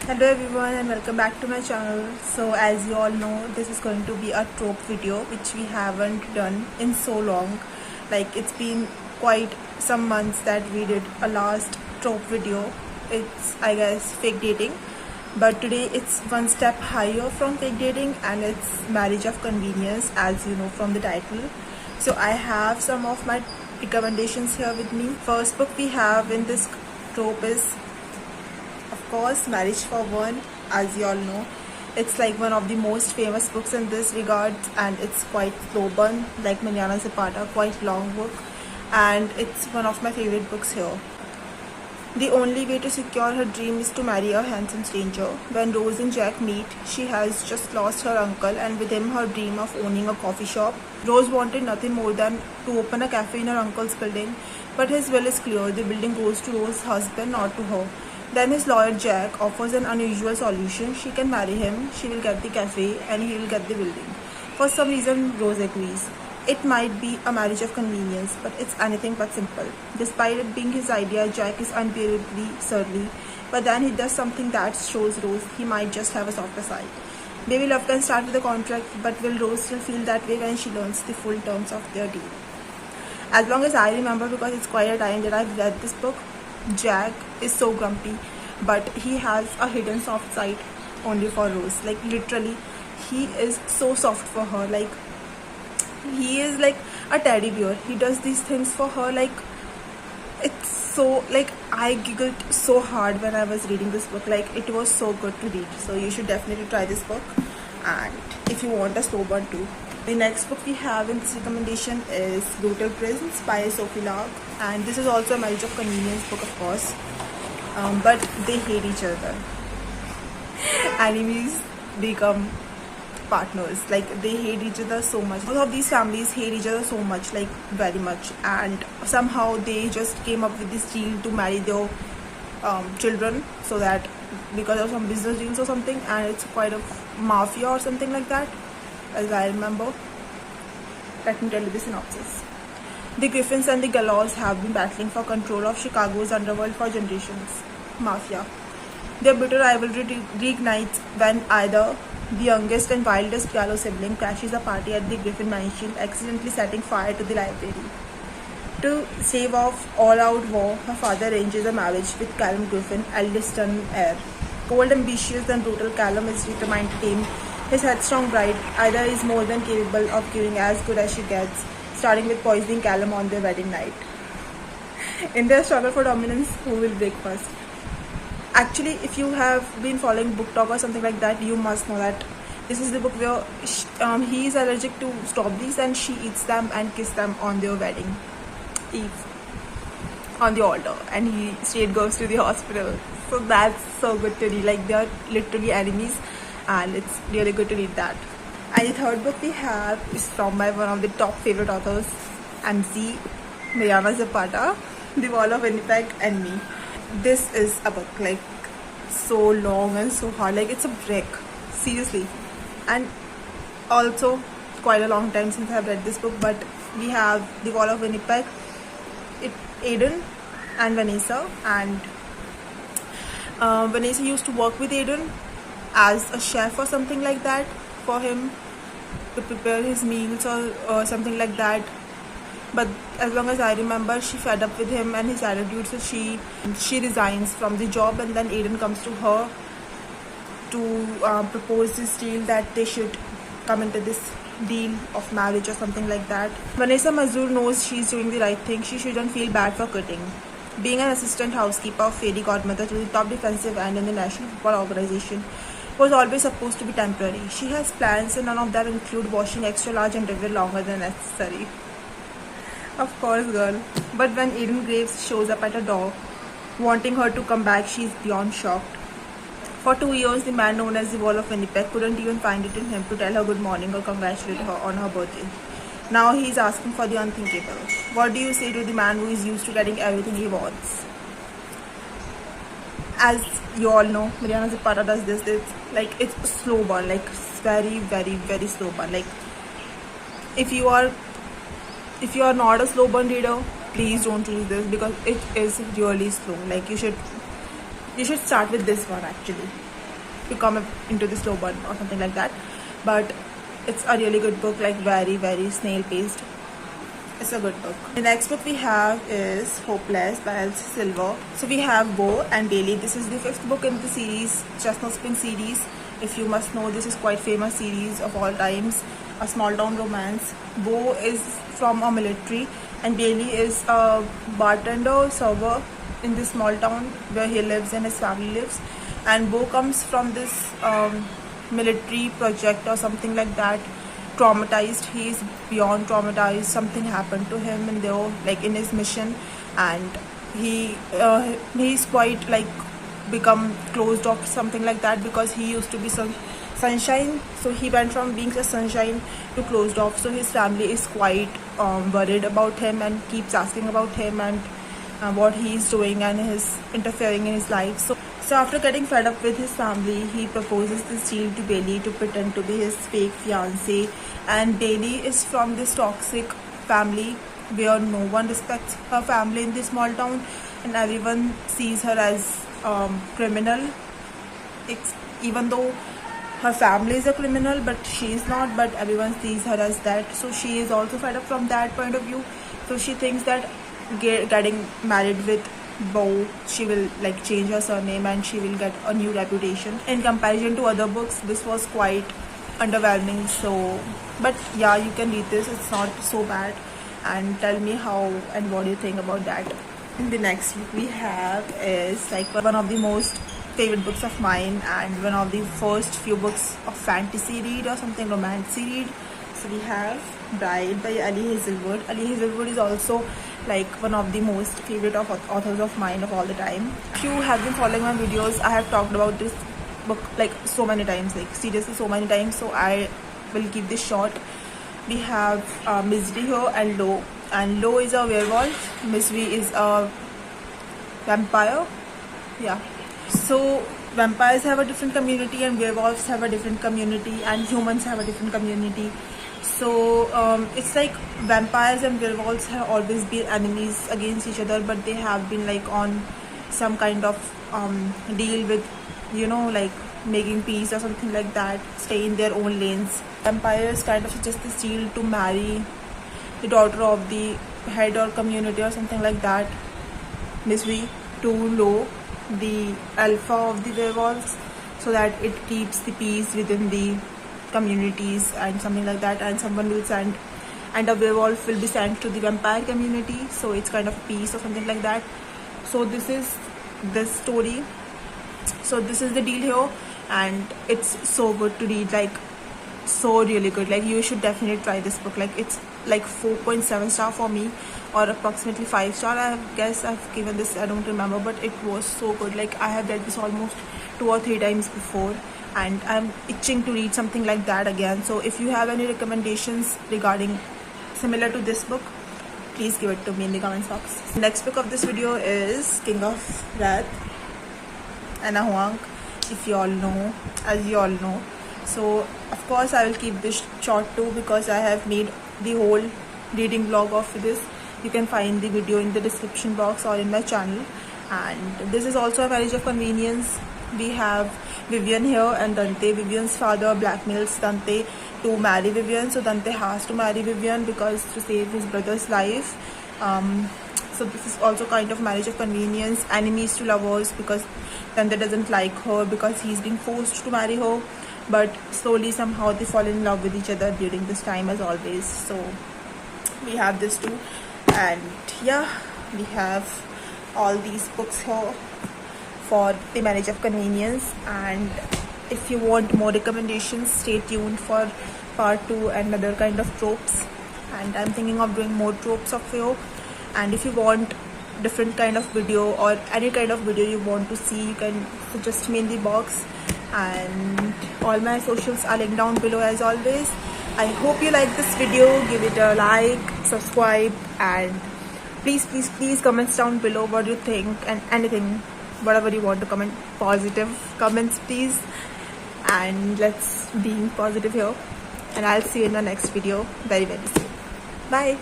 Hello everyone and welcome back to my channel. So as you all know, this is going to be a trope video which we haven't done in so long. Like it's been quite some months that we did a last trope video. It's I guess fake dating, but today it's one step higher from fake dating and it's marriage of convenience, as you know from the title. So I have some of my recommendations here with me. First book we have in this trope is of course Marriage for One. As you all know, it's like one of the most famous books in this regard, and it's quite slow burn like Manana Zapata, quite long book, and it's one of my favorite books here. The only way to secure her dream is to marry a handsome stranger. When Rose and Jack meet, she has just lost her uncle and with him her dream of owning a coffee shop. Rose wanted nothing more than to open a cafe in her uncle's building, but his will is clear. The building goes to Rose's husband, not to her. Then his lawyer Jack offers an unusual solution. She can marry him, she will get the cafe and he will get the building. For some reason Rose agrees. It might be a marriage of convenience, but it's anything but simple. Despite it being his idea, Jack is unbearably surly, but then he does something that shows Rose he might just have a softer side. Baby love can start with a contract, but will Rose still feel that way when she learns the full terms of their deal? As long as I remember, because it's quite a time that I've read this book, Jack is so grumpy, but he has a hidden soft side only for Rose. Like literally, he is so soft for her. Like he is like a teddy bear. He does these things for her. Like it's so like I giggled so hard when I was reading this book. Like it was so good to read. So you should definitely try this book. And if you want a slow burn too. The next book we have in this recommendation is Brutal Prince by Sophie Lark, and this is also a marriage of convenience book, of course, but they hate each other. Enemies become partners. Like they hate each other so much. Both of these families hate each other so much, like very much, and somehow they just came up with this deal to marry their children, so that because of some business deals or something, and it's quite a mafia or something like that, as I remember. Let me tell you the synopsis. The Griffins and the Gallows have been battling for control of Chicago's underworld for generations. Mafia. Their bitter rivalry reignites when either the youngest and wildest Gallo sibling crashes a party at the Griffin mansion, accidentally setting fire to the library. To stave off all-out war, her father arranges a marriage with Callum Griffin, eldest son and heir. Cold, ambitious and brutal, Callum is determined to tame his headstrong bride. Ida is more than capable of giving as good as she gets, starting with poisoning Callum on their wedding night. In their struggle for dominance, who will break first? Actually, if you have been following Book Talk or something like that, you must know that this is the book where he is allergic to strawberries and she eats them and kisses them on their wedding eve on the altar, and he straight goes to the hospital. So that's so good to read. Like they are literally enemies, and it's really good to read that. And the third book we have is from by one of the top favorite authors, MC Manana Zapata, The Wall of Winnipeg and Me. This is a book like so long and so hard. Like it's a brick, seriously. And also quite a long time since I've read this book, but we have The Wall of Winnipeg. Aiden and Vanessa, and Vanessa used to work with Aiden as a chef or something like that for him to prepare his meals or something like that. But as long as I remember, she fed up with him and his attitude, so she resigns from the job, and then Aiden comes to her to propose this deal that they should come into this deal of marriage or something like that. Vanessa Mazur knows she's doing the right thing. She shouldn't feel bad for quitting. Being an assistant housekeeper of fairy godmother to the top defensive end in the National Football Organization was always supposed to be temporary. She has plans, and none of them include washing extra large underwear longer than necessary. Of course, girl. But when Aiden Graves shows up at her door, wanting her to come back, she's beyond shocked. For 2 years, the man known as the Wall of Winnipeg couldn't even find it in him to tell her good morning or congratulate her on her birthday. Now he's asking for the unthinkable. What do you say to the man who is used to getting everything he wants? As you all know, Manana Zapata does this. Like it's a slow burn. Like very, very, very slow burn. Like if you are not a slow burn reader, please don't read this, because it is really slow. Like you should start with this one actually. to come into the slow burn or something like that. But it's a really good book, like very snail paced. It's a good book. The next book we have is Hopeless by Elsie Silver. So we have Bo and Daily. This is the 5th book in the series, Chestnut Spring series. If you must know, this is quite famous series of all times, a small town romance. Bo is from a military and Bailey is a bartender server in this small town where he lives and his family lives. And Bo comes from this military project or something like that, traumatized. He is beyond traumatized. Something happened to him and they were like in his mission, and he's quite like become closed off, something like that, because he used to be sunshine. So he went from being a sunshine to closed off. So his family is quite worried about him and keeps asking about him and what he's doing and his interfering in his life. So after getting fed up with his family, he proposes this deal to Bailey to pretend to be his fake fiancé. And Bailey is from this toxic family where no one respects her family in this small town, and everyone sees her as criminal. Even though her family is a criminal, but she is not, but everyone sees her as that. So she is also fed up from that point of view. So she thinks that getting married with Bo, she will like change her surname and she will get a new reputation. In comparison to other books, this was quite underwhelming. So, but yeah, you can read this, it's not so bad, and tell me how and what do you think about that. And the next book we have is like one of the most favorite books of mine and one of the first few books of fantasy read or something romance read. So we have Bride by Ali Hazelwood. Ali Hazelwood is also like one of the most favorite of authors of mine of all the time. If you have been following my videos, I have talked about this book like so many times, like seriously so many times, so I will keep this short. We have Misery here and Lo, and Lo is a werewolf, Misery is a vampire. Yeah, so vampires have a different community and werewolves have a different community and humans have a different community. So it's like vampires and werewolves have always been enemies against each other, but they have been like on some kind of deal with, you know, like making peace or something like that, stay in their own lanes. Vampires kind of suggest this deal to marry the daughter of the head or community or something like that, Misery, to Lo, the alpha of the werewolves, so that it keeps the peace within the communities and something like that, and someone will send, and a werewolf will be sent to the vampire community, so it's kind of peace or something like that. So this is this story, so this is the deal here, and it's so good to read, like so really good. Like you should definitely try this book. Like it's like 4.7 star for me, or approximately 5 star. I guess I've given this, I don't remember, but it was so good. Like I have read this almost 2 or 3 times before, and I'm itching to read something like that again. So if you have any recommendations regarding similar to this book, please give it to me in the comments box. The next book of this video is King of Wrath, Anna Huang, if you all know, as you all know. So of course I will keep this short too, because I have made the whole reading vlog of this. You can find the video in the description box or in my channel. And this is also a marriage of convenience. We have Vivian here and Dante. Vivian's father blackmails Dante to marry Vivian, so Dante has to marry Vivian because to save his brother's life. So this is also kind of marriage of convenience. Enemies to lovers, because Dante doesn't like her because he's being forced to marry her, but slowly somehow they fall in love with each other during this time, as always. So we have this too, and yeah, we have all these books here for the marriage of convenience. And if you want more recommendations, stay tuned for part 2 and other kind of tropes, and I'm thinking of doing more tropes of you. And if you want different kind of video or any kind of video you want to see, you can suggest me in the box, and all my socials are linked down below as always. I hope you like this video. Give it a like, subscribe, and please comments down below what you think, and anything, whatever you want to comment, positive comments please, and let's be positive here. And I'll see you in the next video very soon. Bye.